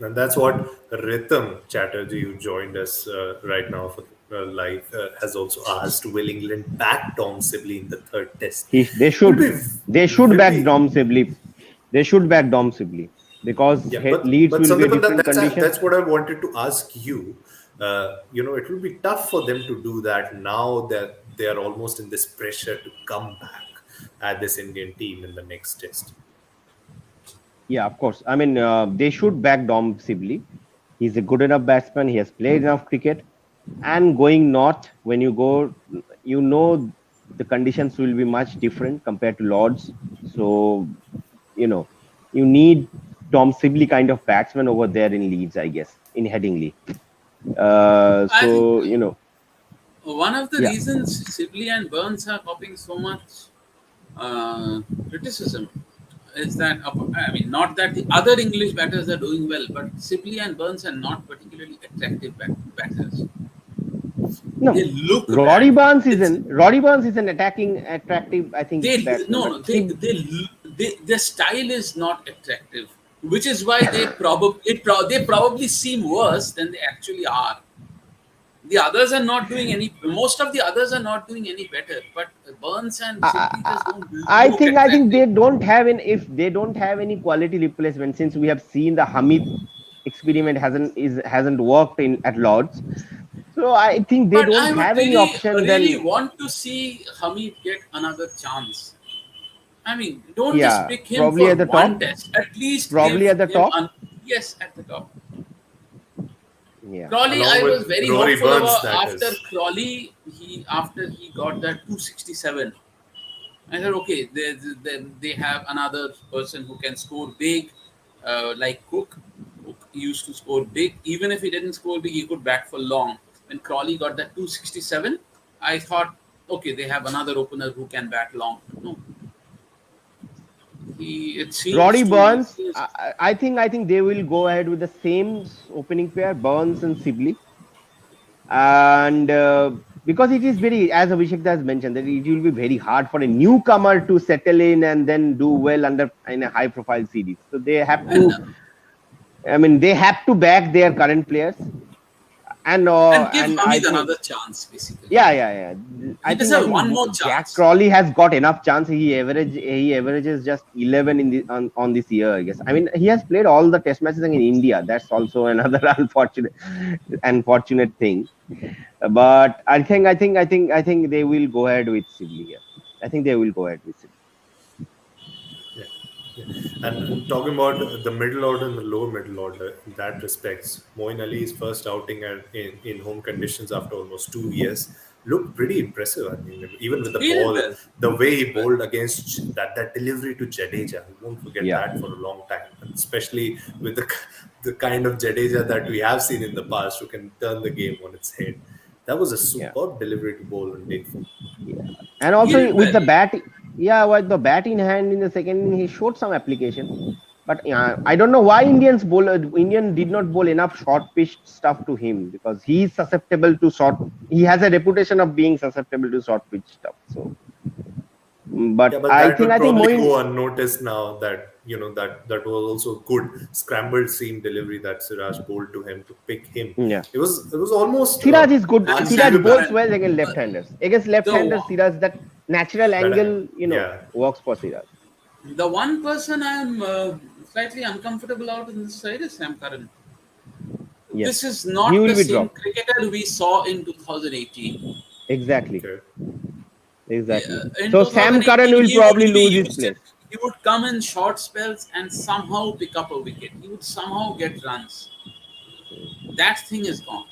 And that's what Rhythm Chatterjee, who joined us right now for live, has also asked: will England back Tom Sibley in the third test? He, they Will should be, they should will back be. Dom Sibley. They should back Dom Sibley because Yeah, Leeds but will be a Sandipan, different condition. that's what I wanted to ask you. It will be tough for them to do that now that they are almost in this pressure to come back at this Indian team in the next test. Yeah, of course. I mean, they should back Dom Sibley. He's a good enough batsman. He has played enough cricket. And going north, when you go, you know the conditions will be much different compared to Lords. So, you know, you need Tom Sibley kind of batsman over there in Leeds, I guess, in Headingley. I think one of the Yeah. reasons Sibley and Burns are popping so much criticism is that, I mean, not that the other English batters are doing well, but Sibley and Burns are not particularly attractive batters. They No, look bad. It's Roddy Burns is an attacking, attractive, I think, they batsman. no But no Sib, their style is not attractive, which is why they probably seem worse than they actually are. The others are not doing any. Most of the others are not doing any better, but Burns and Sibley just don't look I think attractive. they don't have any. If they don't have any quality replacement, since we have seen the Hamid experiment hasn't worked in at Lords, so I think they But don't I would have any option. really Then want to see Hamid get another chance. I mean, don't just yeah, pick him probably for at the one top. test. At least Probably give at the him top. yes at the top. Yeah, Crawley, Along I with was very Rory hopeful Burns, about that after is. Crawley. After he got that 267, I said, okay, they have another person who can score big, like Cook. Cook used to score big. Even if he didn't score big, he could bat for long. When Crawley got that 267, I thought, okay, they have another opener who can bat long. No, it seems Roddy to me. Burns. I think they will go ahead with the same opening pair, Burns and Sibley. And because it is very, as Abhishek has mentioned, that it will be very hard for a newcomer to settle in and then do well under in a high profile series, so they have And to, I mean, they have to back their current players. give And I Hamid think, another chance, basically. yeah, He I deserves one think more Jack chance. Crawley has got enough chance. He averages just 11 in the on this year, I guess. I mean, he has played all the test matches in India. That's also another unfortunate thing. But I think they will go ahead with Sibley here. I think they will go ahead with Sibley. Yeah. Yeah. And talking about the middle order and the lower middle order, in that respects, Moeen Ali's first outing in home conditions after almost 2 years looked pretty impressive. I mean, even with the He did ball, well. the way He he did well. bowled against that delivery to Jadeja, we won't forget Yeah, that for a long time. And especially with the kind of Jadeja that we have seen in the past, who can turn the game on its head. That was a yeah, superb delivery to bowl on day 4. yeah. And He also did with well. the bat, yeah, with the bat in hand in the second inning, he showed some application. But I don't know why Indian did not bowl enough short pitch stuff to him, because he's susceptible to short. He has a reputation of being susceptible to short pitch stuff. So, Yeah, but but I that think would I think probably Moin go unnoticed now that that was also good scrambled seam delivery that Siraj bowled to him to pick him. yeah. It was almost Siraj is good. And Siraj Sam bowls unbelievable. Curran. well against Uh, left-handers. Against the left-handers, one- Siraj, that natural But angle, yeah, works for Siraj. the one person I'm slightly uncomfortable out in this side is Sam Curran. Yes, This is he not will the be same dropped. cricketer we saw in 2018. Exactly, okay. exactly. In So Sam Curran 2018, will he would probably be lose his used. place. He would come in short spells and somehow pick up a wicket. He would somehow get runs. That thing is gone.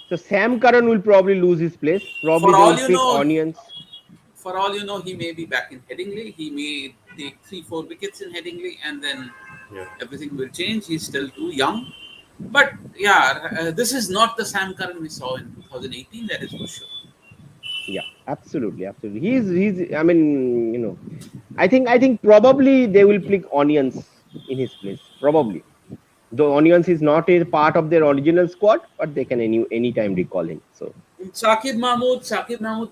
So Sam Curran will probably lose his place. Probably For they all will you pick know, Onions. he may be back in Headingley. He may take 3-4 wickets in Headingley, and then Yeah. everything will change. He's still too young. But yeah, this is not the Sam Curran we saw in 2018. That is for sure. Yeah, absolutely, absolutely. He's. I mean, I think probably they will pick Onions in his place. Probably. Though Onions is not a part of their original squad, but they can anytime recall him. So Shakib Mahmood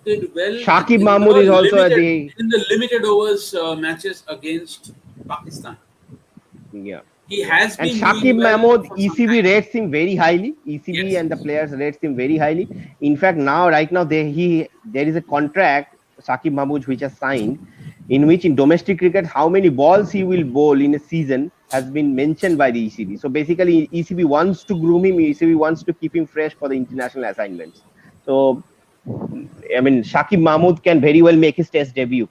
did well Shakib Mahmood is also the, in the limited overs matches against Pakistan. yeah, He yeah. has And been Shakib doing well Mahmood, for some ECB time. rates him very highly. ECB Yes. and the players rates him very highly. In fact, right now there is a contract Shakib Mahmood which has signed, in which in domestic cricket how many balls he will bowl in a season has been mentioned by the ECB. So basically, ECB wants to groom him. ECB wants to keep him fresh for the international assignments. So I mean, Shakib Mahmood can very well make his Test debut.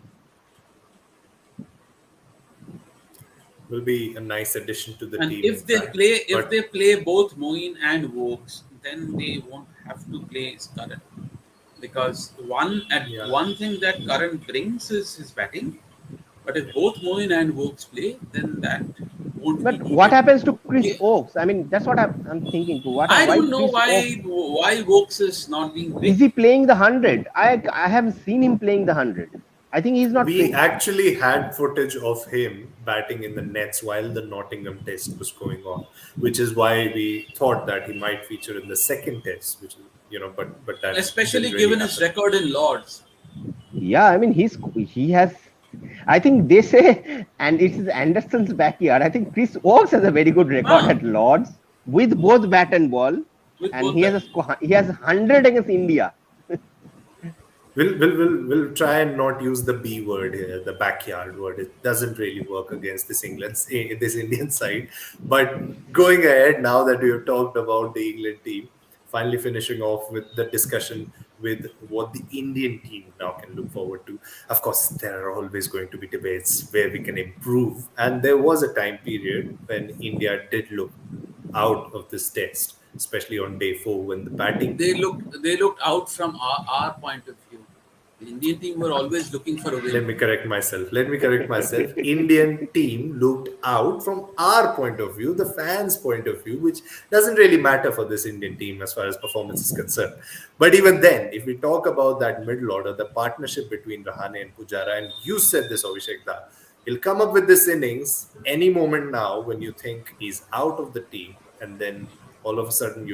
Will be a nice addition to the And team, in fact. if they But play both Moeen and Vokes, then they won't have to play Curran. Because yeah, one thing that Curran brings is his batting. But if both Moeen and Vokes play, then that won't be But what needed. happens to Chris Yeah. Oakes? I mean, that's what I'm thinking too. I Why don't know Chris Oakes? why Vokes is not being Is picked. he playing the 100? I haven't seen him playing the 100. I think he's not we fit. actually had footage of him batting in the nets while the Nottingham test was going on, which is why we thought that he might feature in the second test, which is but that didn't Especially really given his happen. record in Lords. Yeah, I mean he has. I think they say, and it's Anderson's backyard. I think Chris Oakes has a very good record Ah, at Lords with both bat and ball, with and both that. he has 100 against India. We'll try and not use the B word here, the backyard word. It doesn't really work against this Indian side. But going ahead, now that we have talked about the England team, finally finishing off with the discussion with what the Indian team now can look forward to. Of course, there are always going to be debates where we can improve, and there was a time period when India did look out of this test, especially on day 4 when the batting They looked out from our point of view. The Indian team were always looking for a Let win. me correct myself. Let me correct myself. Indian team looked out from our point of view, the fans' point of view, which doesn't really matter for this Indian team as far as performance is concerned. But even then, if we talk about that middle order, the partnership between Rahane and Pujara, and you said this, Abhishek, that he'll come up with this innings any moment now when you think he's out of the team, and then all of a sudden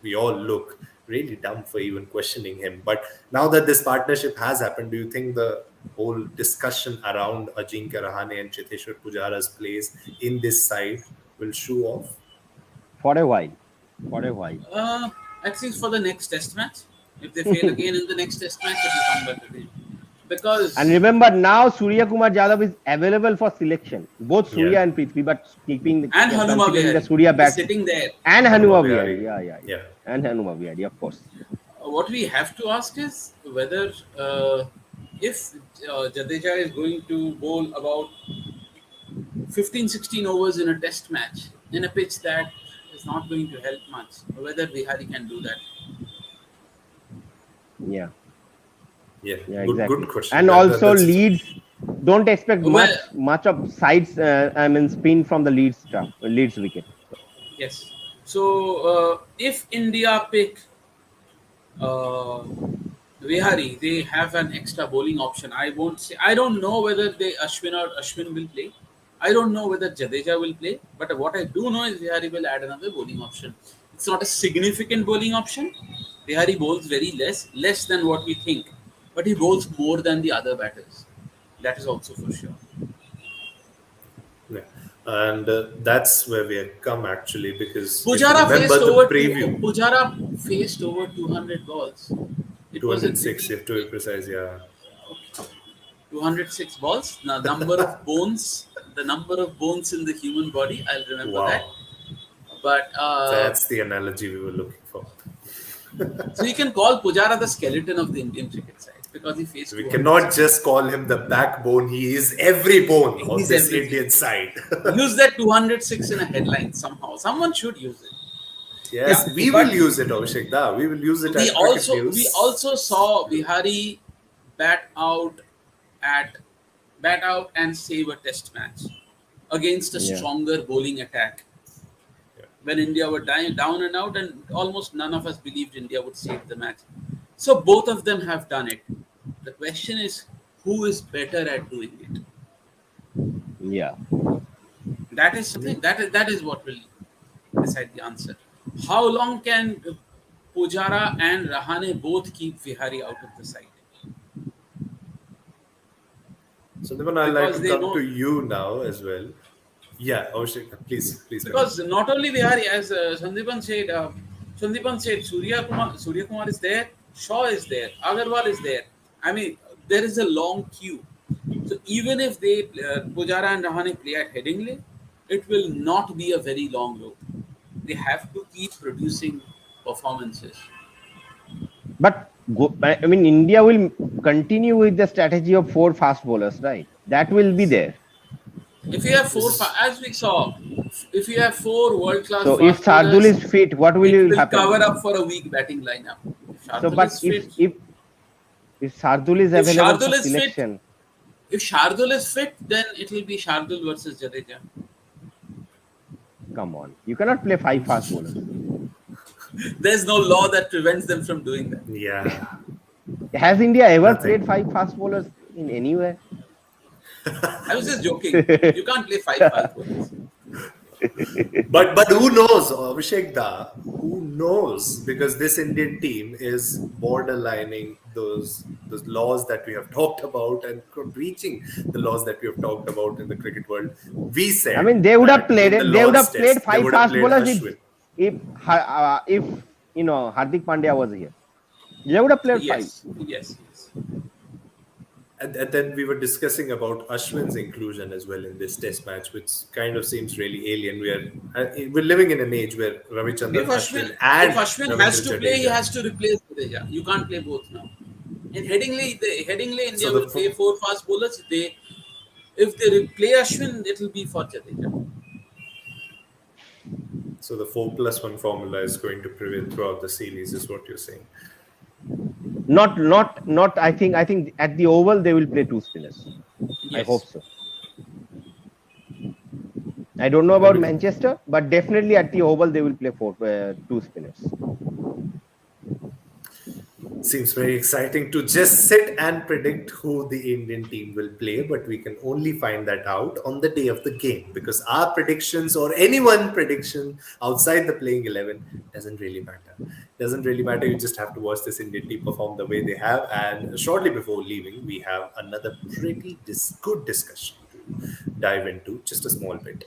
we all look really dumb for even questioning him. But now that this partnership has happened, do you think the whole discussion around Ajinkya Rahane and Chiteshwar Pujara's place in this side will show off? For a while. For a while. Uh, at least for the next test match. If they fail again in the next test match, it will come back again. And Because remember now Surya Kumar Yadav is available for selection. Both Yeah. Surya and Prithvi, but and Hanuma considering the Vihari Surya is bats sitting there. and Hanuma Hanuma Vihari. Vihari. Yeah, yeah, yeah. Yeah. And Hanuma Vihari, of course. What we have to ask is whether if Jadeja is going to bowl about 15, 16 overs in a test match in a pitch that is not going to help much. Whether Bihari can do that. Yeah, Yeah, yeah, good exactly. question. And also That's Leeds don't expect Well, much of sides. I mean, spin from the Leeds stuff, Leeds wicket. So, yes. So if India pick uh, Vihari, they have an extra bowling option. I won't say. I don't know whether they Ashwin will play. I don't know whether Jadeja will play. But what I do know is Vihari will add another bowling option. It's not a significant bowling option. Vihari bowls very less than what we think, but he bowls more than the other batters. That is also for sure. yeah. And that's where we have come actually, because if you Pujara remember faced the over two. preview, Pujara faced over 200 balls. It was a 206, pretty if to be precise. Yeah. 206 balls. Now, the number of bones in the human body, I'll remember that. Wow. But That's the analogy we were looking for. so you can call Pujara the skeleton of the Indian cricket side because he faced We 206 cannot balls. just call him the backbone. He is every bone of He's this everything. Indian side. Use that 206 in a headline somehow. Someone should use it. Yeah, Yes, we will but use it, Abhishek. Da. We will use it we at Cricket also we News. also saw Bihari bat out at bat out and save a test match against a yeah. stronger bowling attack Yeah. when India were down and out, and almost none of us believed India would save the match. So both of them have done it. The question is, who is better at doing it? Yeah. That is something that is what will decide the answer. How long can Pujara and Rahane both keep Vihari out of the side? So, Niman, I'd like Because to they come to know. you now as well. Yeah, Abhishek, please continue. Because not only Vihari, as Sandipan said, Surya Kumar is there, Shaw is there, Agarwal is there. I mean, there is a long queue. So even if they Pujara and Rahane play at Headingley, it will not be a very long road. They have to keep producing performances. But I mean, India will continue with the strategy of four fast bowlers, right? That will be there. If you have This is as we saw, if you have four world-class So if fast Sardul bowlers, is fit, what it will will happen? cover up for a weak batting lineup. If So, Shardul but is fit, if Sardul is if available for Shardul is fit, selection, if Shardul is fit, then it will be Shardul versus Jadeja. come on, you cannot play five fast bowlers. There's no law that prevents them from doing that. yeah, Has India ever nothing. played five fast bowlers in anywhere? I was just joking. You can't play five bowlers. But who knows, Abhishek Da? Who knows? Because this Indian team is borderlining those laws that we have talked about and breaching the laws that we have talked about in the cricket world. We I said mean, they would have that played in the it. They would Lord's have played Test they five would have fast played bowlers Ashwin. if Hardik Pandya was here. They would have played five. Yes. And then we were discussing about Ashwin's inclusion as well in this test match, which kind of seems really alien. We're living in an age where Ravichandran Ashwin If and Ashwin has Ravindra to play, he Jadeja. has to replace Jadeja. You can't play both now. In Headingley, So India will play four fast bowlers. If they play Ashwin, it will be for Jadeja. so the 4+1 formula is going to prevail throughout the series, is what you're saying. Not. I think at the Oval they will play two spinners. I hope Yes. so. I don't know about Maybe Manchester, but definitely at the Oval they will play two spinners. seems very exciting to just sit and predict who the Indian team will play, but we can only find that out on the day of the game, because our predictions or anyone prediction outside the playing 11 doesn't really matter. Doesn't really matter. You just have to watch this Indian team perform the way they have. And shortly before leaving, we have another pretty good discussion to dive into, just a small bit.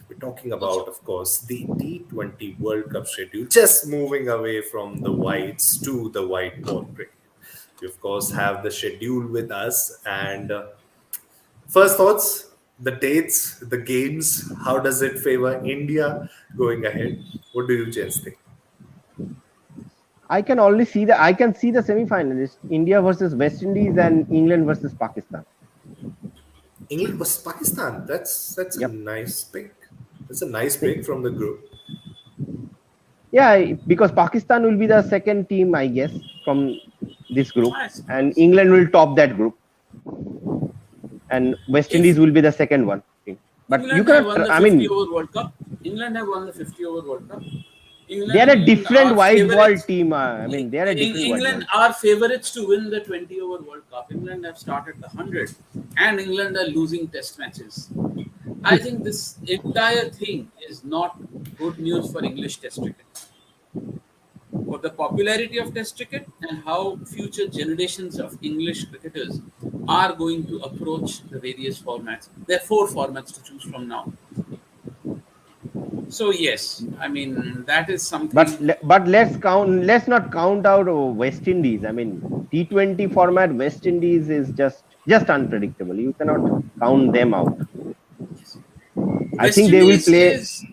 We're talking Also, about, of course, the T20 World Cup schedule, just moving away from the whites to the white ball cricket. We, of course, have the schedule with us. And first thoughts, the dates, the games, how does it favor India going ahead? What do you gents think? I can see the semi-finalists: India versus West Indies and England versus Pakistan. England versus Pakistan. That's a Yep. nice pick. That's a nice See, pick from the group. yeah, because Pakistan will be the second team, I guess, from this group, I and suppose. England will top that group, and West If Indies will be the second one. But you England have cannot. won the I 50 mean, over World Cup. England have won the 50 over World Cup. they are a England different are white ball favorites. team. I mean, they are a different white ball England team. are favorites to win the 20 over World Cup. England have started the 100 and England are losing test matches. I think this entire thing is not good news for English test cricket. For the popularity of test cricket and how future generations of English cricketers are going to approach the various formats. There are four formats to choose from now. So yes, I mean that is something. But let's count. Let's not count out West Indies. I mean, T20 format West Indies is just unpredictable. You cannot count them out. I West think they will Indies play. is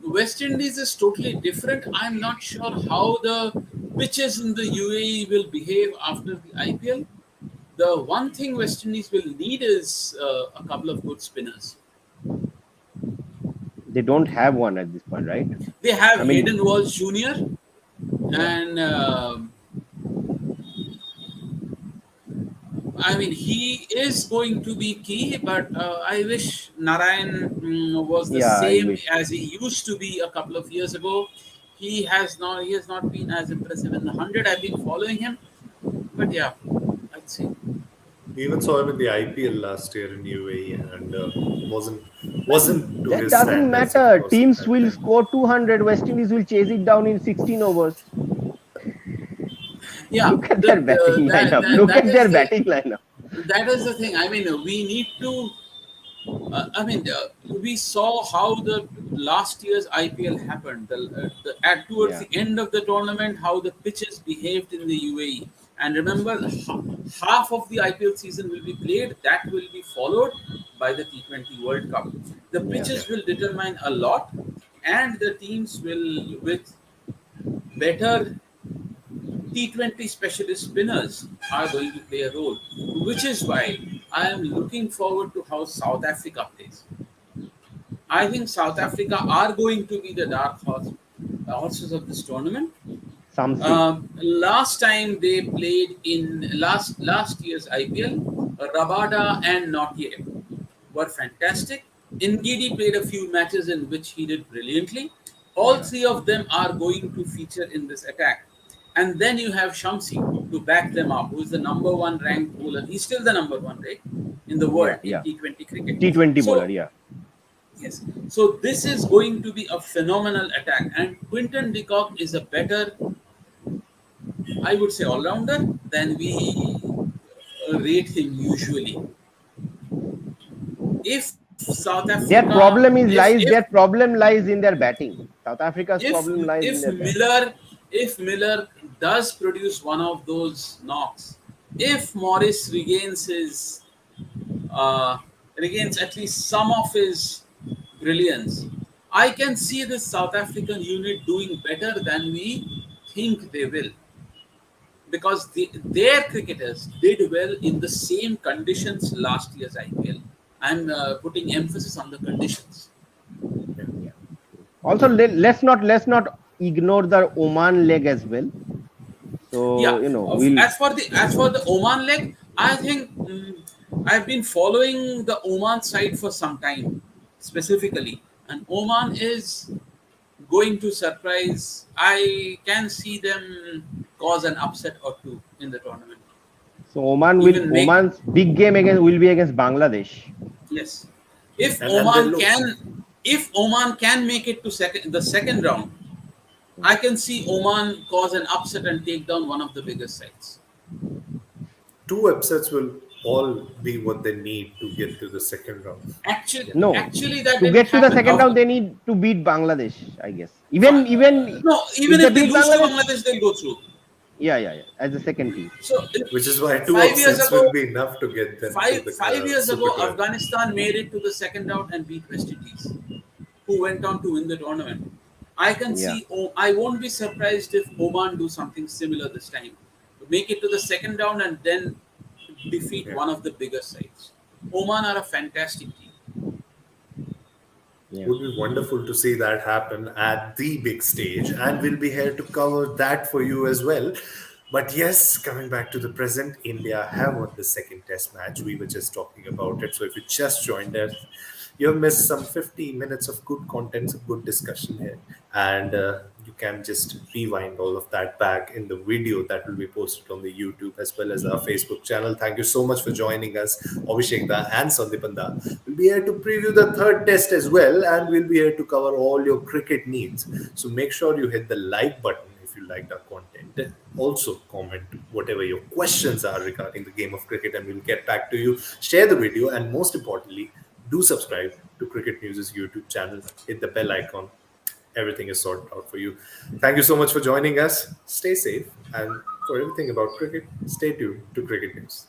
West Indies is totally different. I'm not sure how the pitches in the UAE will behave after the IPL. The one thing West Indies will need is a couple of good spinners. They don't have one at this point, right? They have I mean, Hayden Walsh Jr. yeah. and I mean he is going to be key, but I wish Narayan was the Yeah, I same wish. as he used to be a couple of years ago. He has not been as impressive in the 100. I've been following him, but yeah, let's see. We even saw him in the IPL last year in UAE, and wasn't to That his doesn't standards, of matter. course, at Teams that will time. score 200. West Indies will chase it down in 16 overs. Yeah, Look at their batting lineup. Look that at their is the batting lineup. that is the thing. I mean, we need to. I mean, we saw how the last year's IPL happened. At towards Yeah, the end of the tournament, how the pitches behaved in the UAE. And remember, half of the IPL season will be played. That will be followed by the T20 World Cup. The yeah. Yeah. pitches will determine a lot, and the teams will with better T20 specialist spinners are going to play a role, which is why I am looking forward to how South Africa plays. I think South Some Africa are going to be the horses of this tournament. some say. Last time they played in last year's IPL, Rabada and Nauthier were fantastic. Ngidi played a few matches in which he did brilliantly. All Yeah, three of them are going to feature in this attack. And then you have Shamsi to back them up, who is the number one ranked bowler. He's still the number one, right, in the yeah, world in yeah. T20 cricket. T20 bowler. So Yeah. yes, so this is going to be a phenomenal attack. And Quinton de Kock is a better, I would say, all rounder than we rate him usually. If South Africa, Their problem lies in their batting. South Africa's if problem lies in if their batting. Miller if Miller does produce one of those knocks, if Morris uh, regains at least some of his brilliance, I can see this South African unit doing better than we think they will, because their cricketers did well in the same conditions last year's IPL. I'm putting emphasis on the conditions. Yeah. Yeah. Also, let's not ignore the Oman leg as well. So Yeah. we'll As for the Oman leg, I think I've been following the Oman side for some time, specifically, and Oman is going to surprise. I can see them cause an upset or two in the tournament. so Even make Oman's big game against will be against Bangladesh. Yes, if And they Oman look. can, if Oman can make it to the second round, I can see Oman cause an upset and take down one of the biggest sides. Two upsets will all be what they need to get to the second round. Actually, No, actually, that to didn't get to the happen. second round, they need to beat Bangladesh, I guess. Fi- Even no, even if they if they beat lose to Bangladesh, Bangladesh, they'll go through. yeah, as the second team. So Which is why two 5 years upsets will ago, be enough to get them to the 5 years Super ago, 12. Afghanistan made it to the second round and beat West Indies, who went on to win the tournament. I can Yeah, see. I won't be surprised if Oman do something similar this time, make it to the second round and then defeat Yeah. one of the bigger sides. Oman are a fantastic team. Yeah. Would be wonderful to see that happen at the big stage, and we'll be here to cover that for you as well. But yes, coming back to the present, India have won the second test match. We were just talking about it. So if you just joined us, you have missed some 50 minutes of good content, some good discussion here. And you can just rewind all of that back in the video that will be posted on the YouTube as well as our Facebook channel. Thank you so much for joining us, Abhishek Da and Sandipan Da. We'll be here to preview the third test as well, and we'll be here to cover all your cricket needs. So make sure you hit the like button if you liked our content. Also, comment whatever your questions are regarding the game of cricket, and we'll get back to you. Share the video, and most importantly, do subscribe to Cricket News' YouTube channel. Hit the bell icon. Everything is sorted out for you. Thank you so much for joining us. Stay safe, and for everything about cricket, stay tuned to Cricket News.